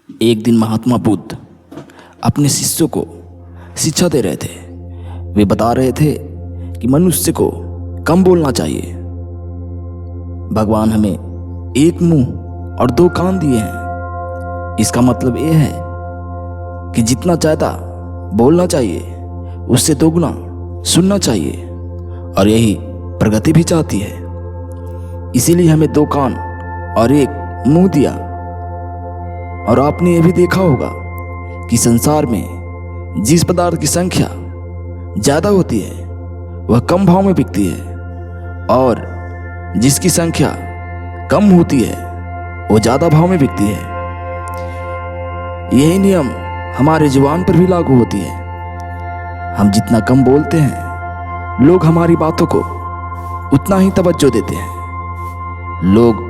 एक दिन महात्मा बुद्ध अपने शिष्यों को शिक्षा दे रहे थे। वे बता रहे थे कि मनुष्य को कम बोलना चाहिए। भगवान हमें एक मुंह और दो कान दिए हैं। इसका मतलब यह है कि जितना ज़्यादा बोलना चाहिए उससे दोगुना सुनना चाहिए, और यही प्रगति भी चाहती है। इसीलिए हमें दो कान और एक मुंह दिया। और आपने यह भी देखा होगा कि संसार में जिस पदार्थ की संख्या ज़्यादा होती है वह कम भाव में बिकती है, और जिसकी संख्या कम होती है वो ज़्यादा भाव में बिकती है। यही नियम हमारे जुबान पर भी लागू होती है। हम जितना कम बोलते हैं लोग हमारी बातों को उतना ही तवज्जो देते हैं। लोग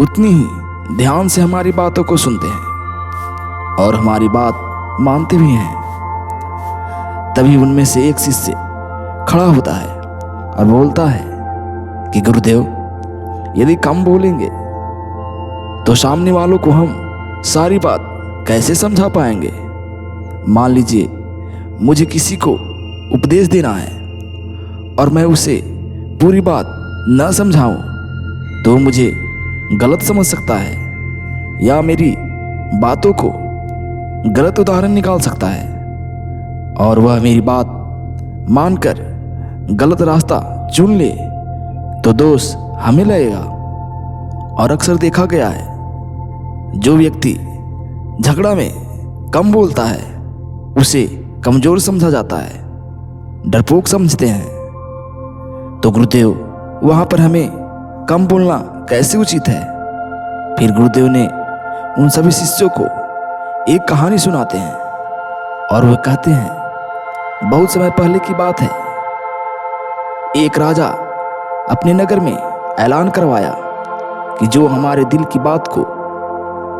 उतनी ही ध्यान से हमारी बातों को सुनते हैं और हमारी बात मानते भी हैं। तभी उनमें से एक शिष्य खड़ा होता है और बोलता है कि गुरुदेव, यदि कम बोलेंगे तो सामने वालों को हम सारी बात कैसे समझा पाएंगे। मान लीजिए मुझे किसी को उपदेश देना है और मैं उसे पूरी बात न समझाऊं तो मुझे गलत समझ सकता है या मेरी बातों को गलत उदाहरण निकाल सकता है, और वह मेरी बात मानकर गलत रास्ता चुन ले तो दोष हमें लगेगा। और अक्सर देखा गया है जो व्यक्ति झगड़ा में कम बोलता है उसे कमजोर समझा जाता है, डरपोक समझते हैं। तो गुरुदेव, वहाँ पर हमें कम बोलना कैसे उचित है? फिर गुरुदेव ने उन सभी शिष्यों को एक कहानी सुनाते हैं और वह कहते हैं, बहुत समय पहले की बात है। एक राजा अपने नगर में ऐलान करवाया कि जो हमारे दिल की बात को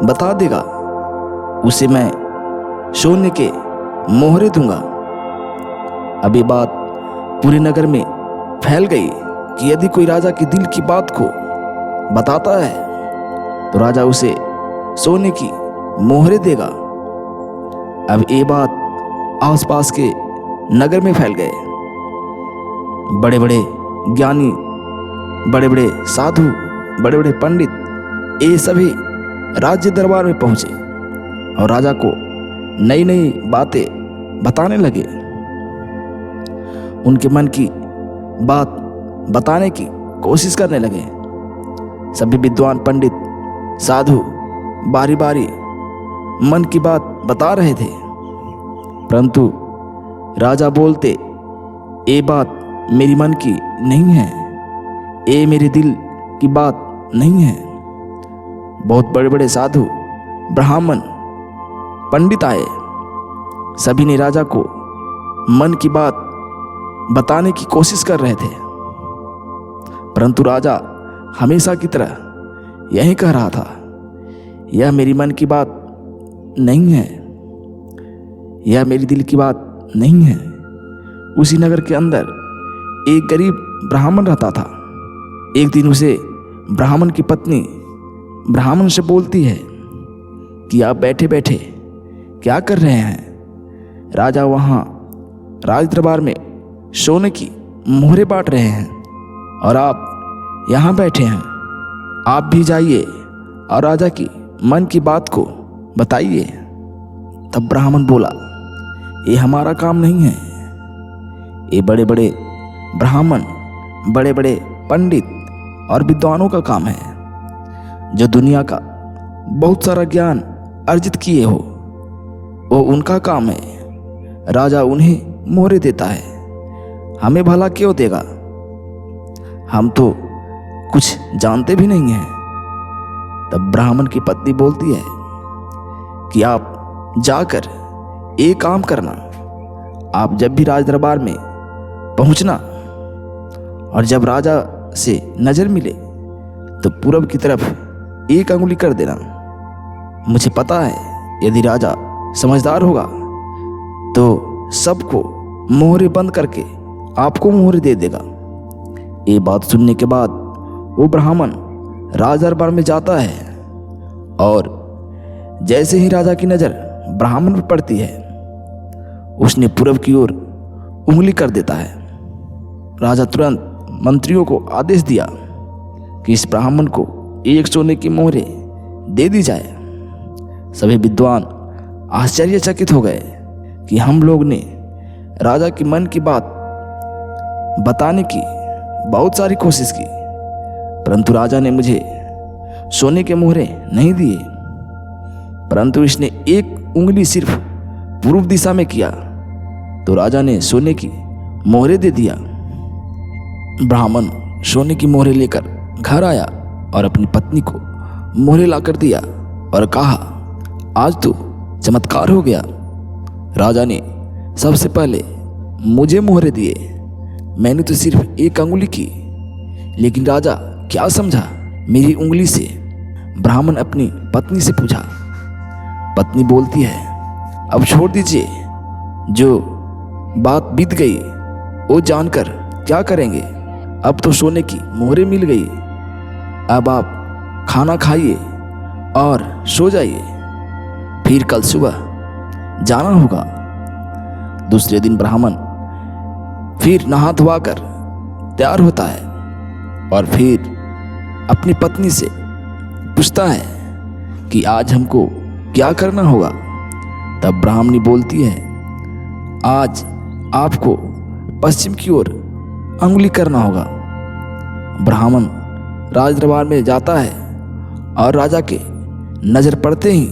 बता देगा उसे मैं सोने के मोहरे दूंगा। अब ये बात पूरे नगर में फैल गई कि यदि कोई राजा के दिल की बात को बताता है तो राजा उसे सोने की मोहरे देगा। अब ये बात आसपास के नगर में फैल गए। बड़े बड़े ज्ञानी, बड़े बड़े साधु, बड़े बड़े पंडित, ये सभी राज्य दरबार में पहुंचे और राजा को नई नई बातें बताने लगे। उनके मन की बात बताने की कोशिश करने लगे। सभी विद्वान पंडित साधु बारी बारी मन की बात बता रहे थे, परंतु राजा बोलते, ये बात मेरी मन की नहीं है, ये मेरे दिल की बात नहीं है। बहुत बड़े बड़े साधु, ब्राह्मण, पंडित आए। सभी ने राजा को मन की बात बताने की कोशिश कर रहे थे, परंतु राजा हमेशा की तरह यही कह रहा था, यह मेरी मन की बात नहीं है, यह मेरी दिल की बात नहीं है। उसी नगर के अंदर एक गरीब ब्राह्मण रहता था। एक दिन उसे ब्राह्मण की पत्नी ब्राह्मण से बोलती है कि आप बैठे बैठे क्या कर रहे हैं? राजा वहाँ राज दरबार में सोने की मोहरे बांट रहे हैं और आप यहाँ बैठे हैं। आप भी जाइए और राजा की मन की बात को बताइए। तब ब्राह्मण बोला, ये हमारा काम नहीं है। ये बड़े बड़े ब्राह्मण, बड़े बड़े पंडित और विद्वानों का काम है, जो दुनिया का बहुत सारा ज्ञान अर्जित किए हो, वो उनका काम है। राजा उन्हें मोहरे देता है, हमें भला क्यों देगा? हम तो कुछ जानते भी नहीं हैं। तब ब्राह्मण की पत्नी बोलती है कि आप जाकर एक काम करना, आप जब भी राज दरबार में पहुंचना और जब राजा से नजर मिले तो पूरब की तरफ एक अंगुली कर देना। मुझे पता है यदि राजा समझदार होगा तो सबको मोहरे बंद करके आपको मोहरे दे देगा। ये बात सुनने के बाद वो ब्राह्मण राज दरबार में जाता है और जैसे ही राजा की नज़र ब्राह्मण पर पड़ती है, उसने पूरब की ओर उंगली कर देता है। राजा तुरंत मंत्रियों को आदेश दिया कि इस ब्राह्मण को 1 सोने की मोहरें दे दी जाए। सभी विद्वान आश्चर्यचकित हो गए कि हम लोग ने राजा की मन की बात बताने की बहुत सारी कोशिश की, परंतु राजा ने मुझे सोने के मोहरें नहीं दिए, परंतु इसने एक उंगली सिर्फ पूर्व दिशा में किया तो राजा ने सोने की मोहरें दे दिया। ब्राह्मण सोने की मोहरें लेकर घर आया और अपनी पत्नी को मोहरें लाकर दिया और कहा, आज तो चमत्कार हो गया। राजा ने सबसे पहले मुझे मोहरें दिए, मैंने तो सिर्फ एक अंगुली की, लेकिन राजा क्या समझा मेरी उंगली से? ब्राह्मण अपनी पत्नी से पूछा। पत्नी बोलती है, अब छोड़ दीजिए, जो बात बीत गई वो जानकर क्या करेंगे। अब तो सोने की मोहरें मिल गई, अब आप खाना खाइए और सो जाइए, फिर कल सुबह जाना होगा। दूसरे दिन ब्राह्मण फिर नहा धोवा कर तैयार होता है और फिर अपनी पत्नी से पूछता है कि आज हमको क्या करना होगा। तब ब्राह्मणी बोलती है, आज आपको पश्चिम की ओर अंगुली करना होगा। ब्राह्मण राजदरबार में जाता है और राजा के नज़र पड़ते ही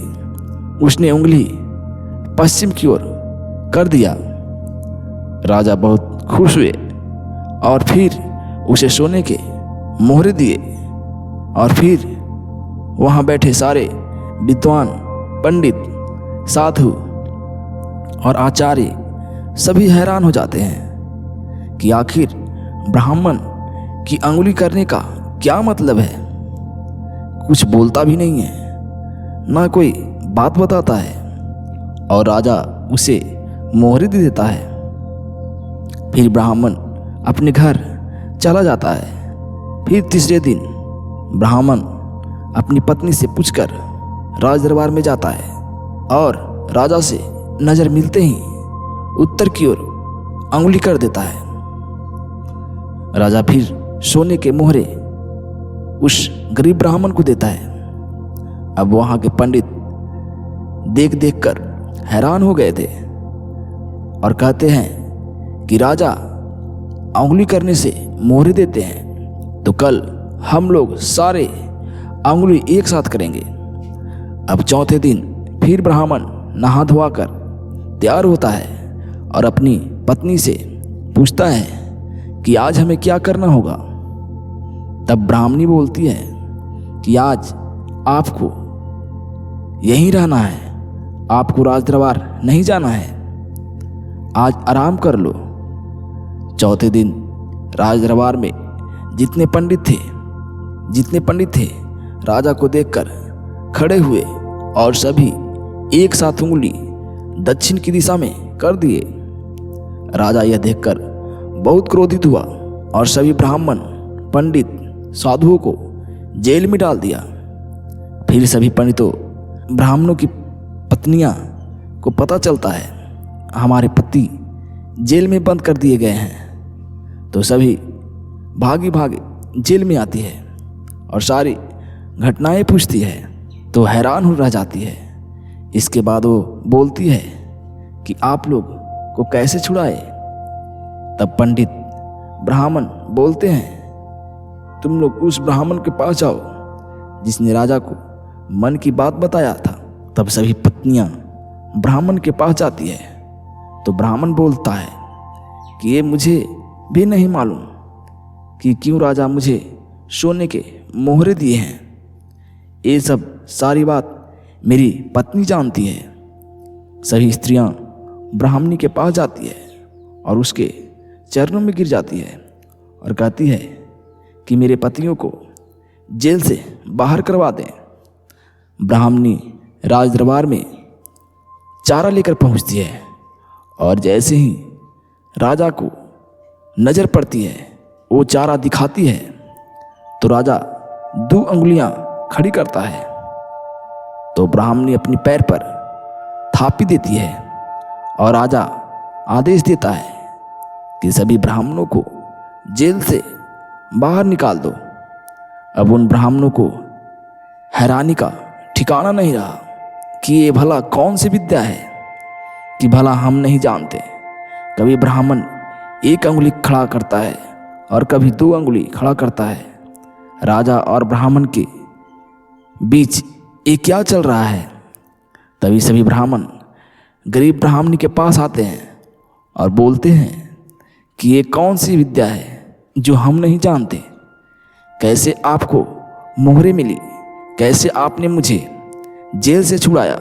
उसने उंगली पश्चिम की ओर कर दिया। राजा बहुत खुश हुए और फिर उसे सोने के मोहरे दिए और फिर वहाँ बैठे सारे विद्वान, पंडित, साधु और आचार्य सभी हैरान हो जाते हैं कि आखिर ब्राह्मण की अंगुली करने का क्या मतलब है। कुछ बोलता भी नहीं है, ना कोई बात बताता है और राजा उसे मोहरे दे देता है। फिर ब्राह्मण अपने घर चला जाता है। फिर तीसरे दिन ब्राह्मण अपनी पत्नी से पूछकर राजदरबार में जाता है और राजा से नज़र मिलते ही उत्तर की ओर अंगुली कर देता है। राजा फिर सोने के मोहरे उस गरीब ब्राह्मण को देता है। अब वहाँ के पंडित देख देख कर हैरान हो गए थे और कहते हैं कि राजा अंगुली करने से मोहरे देते हैं, तो कल हम लोग सारे अंगुली एक साथ करेंगे। अब चौथे दिन फिर ब्राह्मण नहा धोवा कर तैयार होता है और अपनी पत्नी से पूछता है कि आज हमें क्या करना होगा। तब ब्राह्मणी बोलती है कि आज आपको यहीं रहना है, आपको राजदरबार नहीं जाना है, आज आराम कर लो। चौथे दिन राजदरबार में जितने पंडित थे राजा को देखकर खड़े हुए और सभी एक साथ उंगली दक्षिण की दिशा में कर दिए। राजा यह देखकर बहुत क्रोधित हुआ और सभी ब्राह्मण, पंडित, साधुओं को जेल में डाल दिया। फिर सभी पंडितों, ब्राह्मणों की पत्नियां को पता चलता है हमारे पति जेल में बंद कर दिए गए हैं, तो सभी भागी जेल में आती है और सारी घटनाएं पूछती है तो हैरान हो रह जाती है। इसके बाद वो बोलती है कि आप लोग को कैसे छुड़ाए। तब पंडित ब्राह्मण बोलते हैं, तुम लोग उस ब्राह्मण के पास जाओ जिसने राजा को मन की बात बताया था। तब सभी पत्नियां ब्राह्मण के पास जाती है तो ब्राह्मण बोलता है कि ये मुझे भी नहीं मालूम कि क्यों राजा मुझे सोने के मोहरे दिए हैं। ये सब सारी बात मेरी पत्नी जानती है। सभी स्त्रियां ब्राह्मणी के पास जाती है और उसके चरणों में गिर जाती है और कहती है कि मेरे पतियों को जेल से बाहर करवा दें। ब्राह्मणी राजदरबार में चारा लेकर पहुंचती है और जैसे ही राजा को नज़र पड़ती है वो चारा दिखाती है तो राजा 2 अंगुलियां खड़ी करता है। तो ब्राह्मणी अपनी पैर पर थापी देती है और राजा आदेश देता है कि सभी ब्राह्मणों को जेल से बाहर निकाल दो। अब उन ब्राह्मणों को हैरानी का ठिकाना नहीं रहा कि ये भला कौन सी विद्या है कि भला हम नहीं जानते। कभी ब्राह्मण एक अंगुली खड़ा करता है और कभी 2 अंगुली खड़ा करता है। राजा और ब्राह्मण के बीच ये क्या चल रहा है? तभी सभी ब्राह्मण गरीब ब्राह्मणी के पास आते हैं और बोलते हैं कि ये कौन सी विद्या है जो हम नहीं जानते। कैसे आपको मोहरे मिली? कैसे आपने मुझे जेल से छुड़ाया?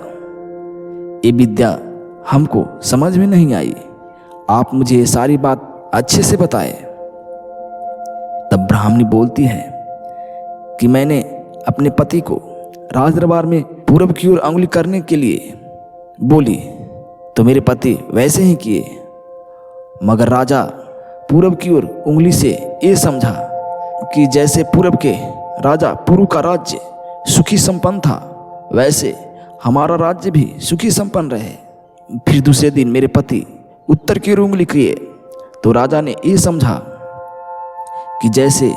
ये विद्या हमको समझ में नहीं आई। आप मुझे ये सारी बात अच्छे से बताए। तब ब्राह्मणी बोलती है कि मैंने अपने पति को राज दरबार में पूरब की ओर अंगुली करने के लिए बोली तो मेरे पति वैसे ही किए, मगर राजा पूरब की ओर उंगली से ये समझा कि जैसे पूरब के राजा पुरु का राज्य सुखी संपन्न था, वैसे हमारा राज्य भी सुखी संपन्न रहे। फिर दूसरे दिन मेरे पति उत्तर की ओर उंगली किए तो राजा ने ये समझा कि जैसे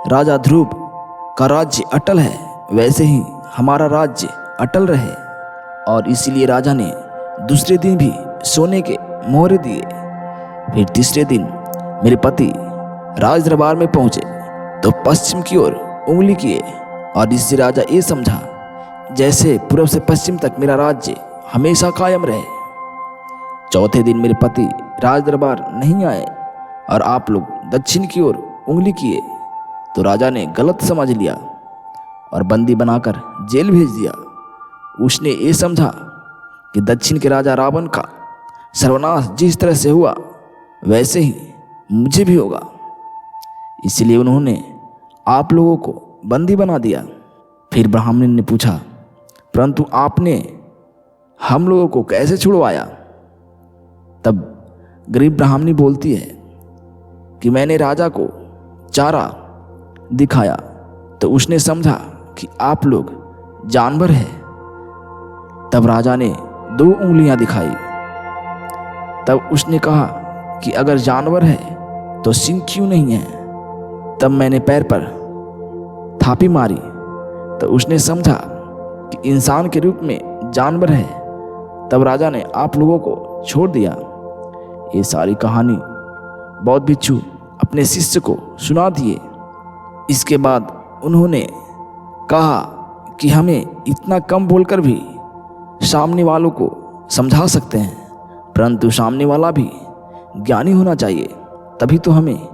राजा ध्रुव का राज्य अटल है, वैसे ही हमारा राज्य अटल रहे। और इसीलिए राजा ने दूसरे दिन भी सोने के मोहरे दिए। फिर तीसरे दिन मेरे पति राज दरबार में पहुंचे तो पश्चिम की ओर उंगली किए और इससे राजा ये समझा जैसे पूर्व से पश्चिम तक मेरा राज्य हमेशा कायम रहे। चौथे दिन मेरे पति राज दरबार नहीं आए और आप लोग दक्षिण की ओर उंगली किए तो राजा ने गलत समझ लिया और बंदी बनाकर जेल भेज दिया। उसने ये समझा कि दक्षिण के राजा रावण का सर्वनाश जिस तरह से हुआ वैसे ही मुझे भी होगा। इसलिए उन्होंने आप लोगों को बंदी बना दिया। फिर ब्राह्मण ने पूछा, परंतु आपने हम लोगों को कैसे छुड़वाया? तब गरीब ब्राह्मणी बोलती है कि मैंने राजा को चारा दिखाया तो उसने समझा कि आप लोग जानवर हैं। तब राजा ने 2 उंगलियां दिखाई। तब उसने कहा कि अगर जानवर है तो सिंह क्यों नहीं है? तब मैंने पैर पर थापी मारी तो उसने समझा कि इंसान के रूप में जानवर है। तब राजा ने आप लोगों को छोड़ दिया। ये सारी कहानी बौद्ध भिक्षु अपने शिष्य को सुना दिए। इसके बाद उन्होंने कहा कि हमें इतना कम बोलकर भी सामने वालों को समझा सकते हैं, परंतु सामने वाला भी ज्ञानी होना चाहिए, तभी तो हमें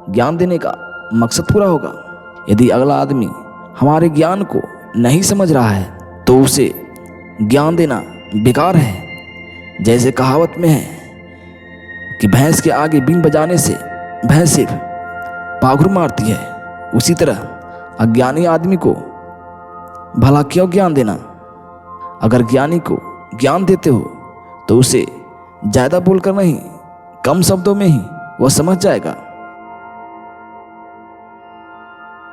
ज्ञान देने का मकसद पूरा होगा। यदि अगला आदमी हमारे ज्ञान को नहीं समझ रहा है तो उसे ज्ञान देना बेकार है। जैसे कहावत में है कि भैंस के आगे बीन बजाने से भैंस सिर्फ पाघुर मारती है, उसी तरह अज्ञानी आदमी को भला क्यों ज्ञान देना? अगर ज्ञानी को ज्ञान देते हो तो उसे ज़्यादा बोलकर नहीं, कम शब्दों में ही वह समझ जाएगा।